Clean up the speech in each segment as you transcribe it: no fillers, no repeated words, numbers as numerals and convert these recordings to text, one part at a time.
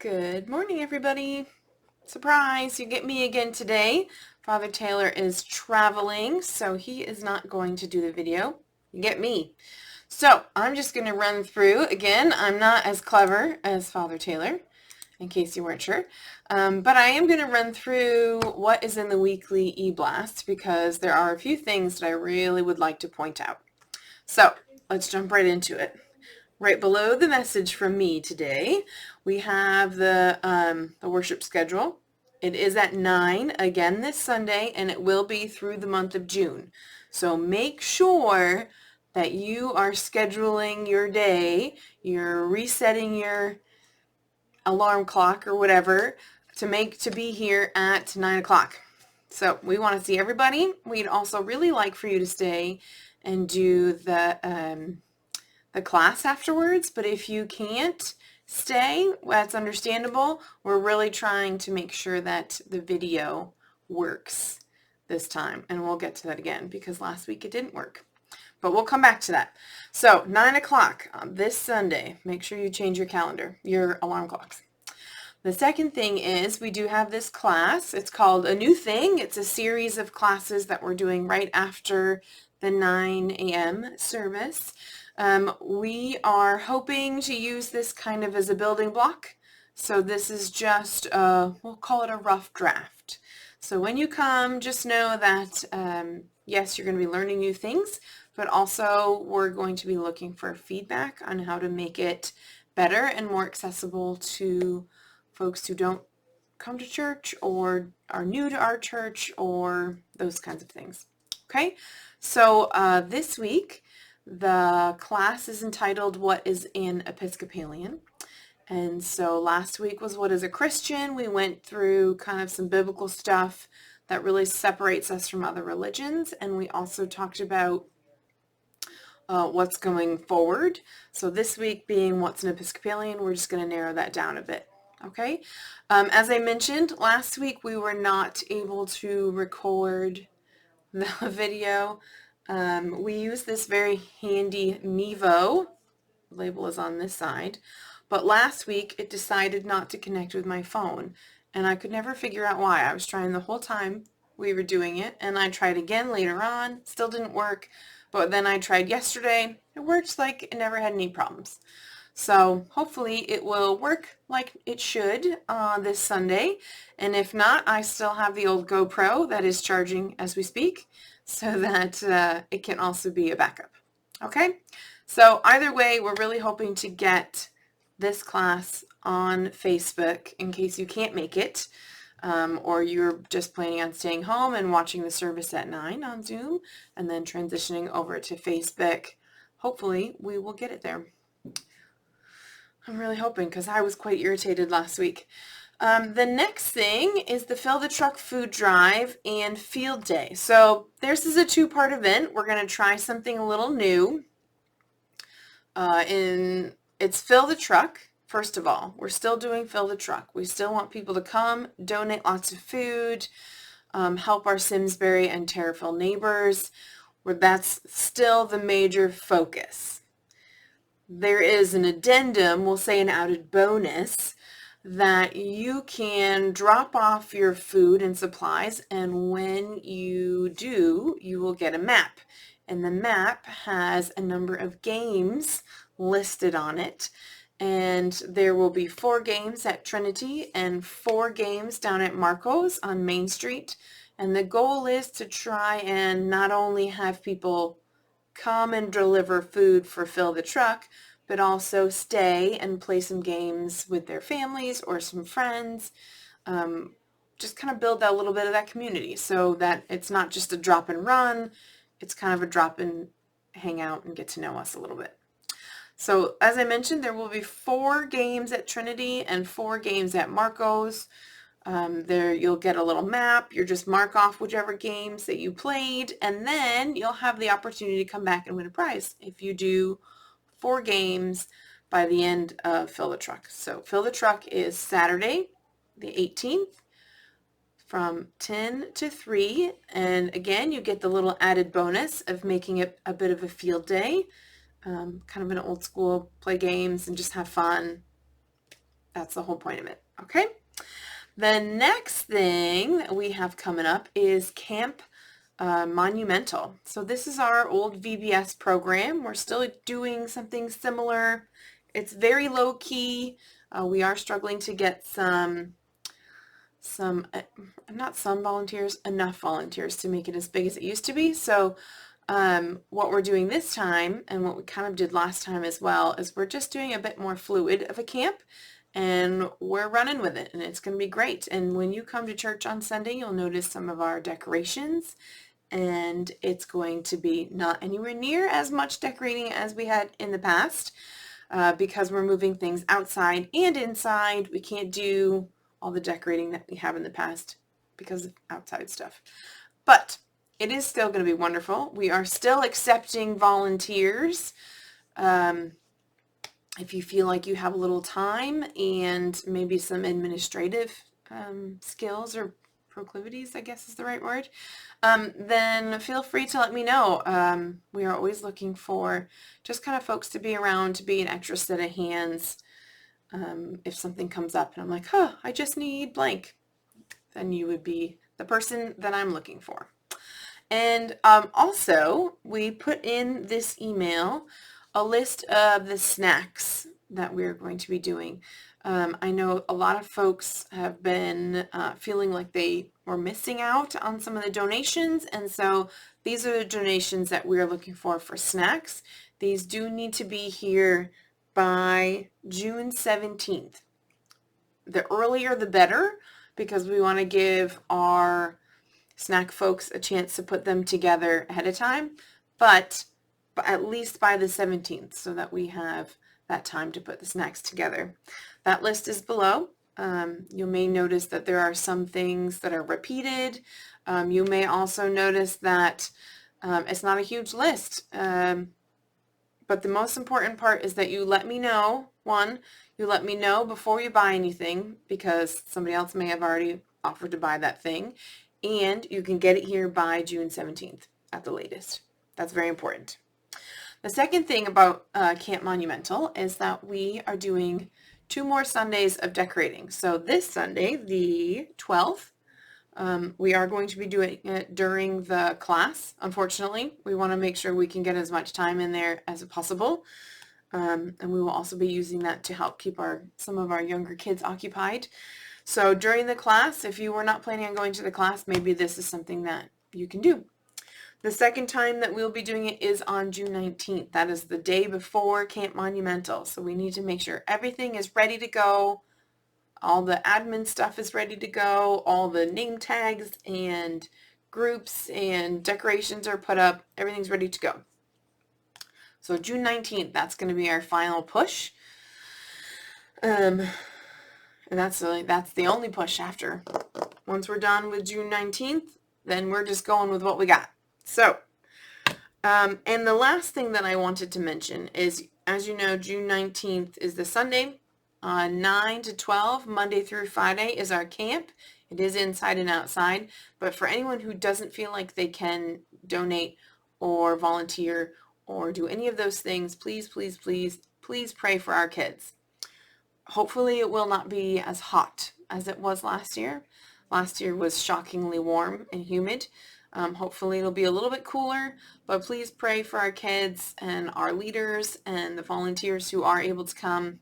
Good morning, everybody. Surprise, you get me again today. Father Taylor is traveling, so he is not going to do the video. You get me. So I'm just going to run through. Again, I'm not as clever as Father Taylor, in case you weren't sure. But I am going to run through what is in the weekly Eblast because there are a few things that I really would like to point out. So let's jump right into it. Right below the message from me today, we have the worship schedule. It is at 9 again this Sunday, and it will be through the month of June. So make sure that you are scheduling your day, you're resetting your alarm clock or whatever to be here at 9 o'clock. So we want to see everybody. We'd also really like for you to stay and do the class afterwards, but if you can't stay, that's understandable. We're really trying to make sure that the video works this time, and we'll get to that again because last week it didn't work, but we'll come back to that. So 9 o'clock on this Sunday, make sure you change your calendar, your alarm clocks. The second thing is we do have this class. It's called A New Thing. It's a series of classes that we're doing right after the 9 a.m. service. We are hoping to use this kind of as a building block. So this is just, we'll call it a rough draft. So when you come, just know that, yes, you're going to be learning new things, but also we're going to be looking for feedback on how to make it better and more accessible to folks who don't come to church or are new to our church or those kinds of things. Okay, so this week the class is entitled What is an Episcopalian? And so last week was What is a Christian? We went through kind of some biblical stuff that really separates us from other religions, and we also talked about what's going forward. So this week being What's an Episcopalian, we're just going to narrow that down a bit. Okay, as I mentioned, last week we were not able to record the video. We use this very handy Mevo, label is on this side, but last week it decided not to connect with my phone, and I could never figure out why. I was trying the whole time we were doing it, and I tried again later on, still didn't work, but then I tried yesterday, it worked like it never had any problems. So hopefully it will work like it should this Sunday. And if not, I still have the old GoPro that is charging as we speak so that it can also be a backup. Okay, so either way, we're really hoping to get this class on Facebook in case you can't make it. Or you're just planning on staying home and watching the service at 9 on Zoom and then transitioning over to Facebook. Hopefully we will get it there. I'm really hoping because I was quite irritated last week. The next thing is the Fill the Truck food drive and field day. So this is a two-part event. We're going to try something a little new. It's Fill the Truck. First of all, we're still doing Fill the Truck. We still want people to come, donate lots of food, help our Simsbury and Terriffill neighbors. That's still the major focus. There is an addendum, we'll say an added bonus, that you can drop off your food and supplies, and when you do, you will get a map. And the map has a number of games listed on it, and there will be 4 games at Trinity and 4 games down at Marco's on Main Street. And the goal is to try and not only have people come and deliver food for Fill the Truck, but also stay and play some games with their families or some friends. Just kind of build that little bit of that community so that it's not just a drop and run, it's kind of a drop and hang out and get to know us a little bit. So as I mentioned, there will be 4 games at Trinity and 4 games at Marco's. There you'll get a little map. You just mark off whichever games that you played, and then you'll have the opportunity to come back and win a prize if you do 4 games by the end of Fill the Truck. So Fill the Truck is Saturday, the 18th from 10 to 3. And again, you get the little added bonus of making it a bit of a field day, kind of an old school, play games and just have fun, That's the whole point of it. Okay. The next thing that we have coming up is Camp Monumental. So this is our old VBS program. We're still doing something similar. It's very low key. We are struggling to get not some volunteers, enough volunteers to make it as big as it used to be. So what we're doing this time, and what we kind of did last time as well, is we're just doing a bit more fluid of a camp, and we're running with it, and it's going to be great. And when you come to church on Sunday, you'll notice some of our decorations, and it's going to be not anywhere near as much decorating as we had in the past, because we're moving things outside and inside. We can't do all the decorating that we have in the past because of outside stuff. But it is still going to be wonderful. We are still accepting volunteers. If you feel like you have a little time and maybe some administrative skills or proclivities, I guess is the right word, then feel free to let me know. We are always looking for just kind of folks to be around, to be an extra set of hands. If something comes up and I'm like, I just need blank, then you would be the person that I'm looking for. And also, we put in this email a list of the snacks that we're going to be doing. I know a lot of folks have been feeling like they were missing out on some of the donations, and so these are the donations that we're looking for snacks. These do need to be here by June 17th. The earlier the better, because we want to give our snack folks a chance to put them together ahead of time, but at least by the 17th, so that we have that time to put the snacks together. That list is below. You may notice that there are some things that are repeated. You may also notice that it's not a huge list. But the most important part is that you let me know. You let me know before you buy anything, because somebody else may have already offered to buy that thing. And you can get it here by June 17th at the latest. That's very important. The second thing about Camp Monumental is that we are doing 2 more Sundays of decorating. So this Sunday, the 12th, we are going to be doing it during the class. Unfortunately, we want to make sure we can get as much time in there as possible. And we will also be using that to help keep some of our younger kids occupied. So during the class, if you were not planning on going to the class, maybe this is something that you can do. The second time that we'll be doing it is on June 19th. That is the day before Camp Monumental. So we need to make sure everything is ready to go. All the admin stuff is ready to go. All the name tags and groups and decorations are put up. Everything's ready to go. So June 19th, that's going to be our final push. And that's the only push after. Once we're done with June 19th, then we're just going with what we got. So, and the last thing that I wanted to mention is, as you know, June 19th is the Sunday. 9 to 12, Monday through Friday, is our camp. It is inside and outside. But for anyone who doesn't feel like they can donate or volunteer or do any of those things, please, please, please, please pray for our kids. Hopefully it will not be as hot as it was last year. Last year was shockingly warm and humid. Hopefully it'll be a little bit cooler, but please pray for our kids and our leaders and the volunteers who are able to come,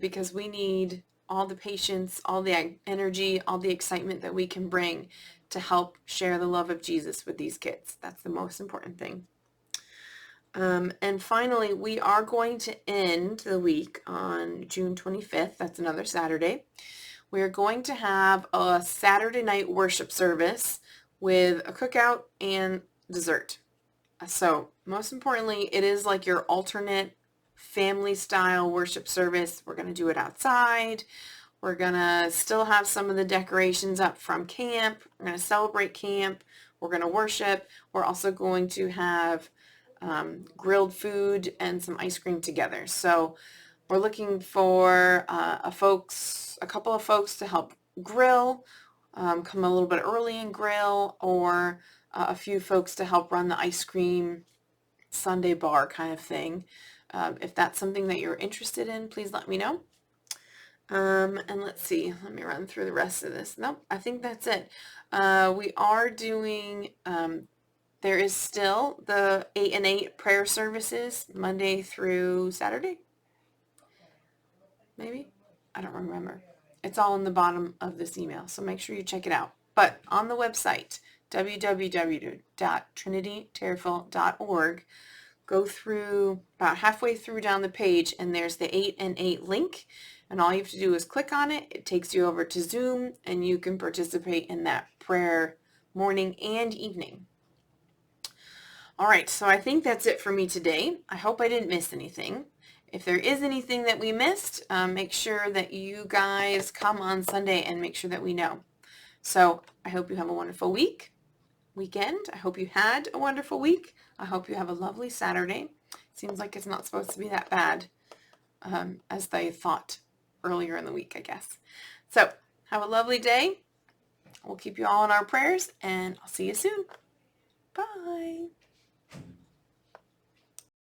because we need all the patience, all the energy, all the excitement that we can bring to help share the love of Jesus with these kids. That's the most important thing. And finally, we are going to end the week on June 25th. That's another Saturday. We're going to have a Saturday night worship service with a cookout and dessert. So most importantly, it is like your alternate family style worship service. We're going to do it outside. We're going to still have some of the decorations up from camp. We're going to celebrate camp. We're going to worship. We're also going to have grilled food and some ice cream together. So we're looking for a couple of folks to help grill, come a little bit early and grill, or a few folks to help run the ice cream Sunday bar kind of thing. If that's something that you're interested in, please let me know. And let's see, let me run through the rest of this. Nope, I think that's it. We are doing, there is still the 8 and 8 prayer services Monday through Saturday. Maybe? I don't remember. It's all in the bottom of this email, so make sure you check it out. But on the website, www.trinityterrafil.org, go through about halfway through down the page, and there's the 8 and 8 link, and all you have to do is click on it. It takes you over to Zoom, and you can participate in that prayer morning and evening. All right, so I think that's it for me today. I hope I didn't miss anything. If there is anything that we missed, make sure that you guys come on Sunday and make sure that we know. So I hope you have a wonderful weekend. I hope you had a wonderful week. I hope you have a lovely Saturday. Seems like it's not supposed to be that bad as they thought earlier in the week, I guess. So have a lovely day. We'll keep you all in our prayers, and I'll see you soon. Bye.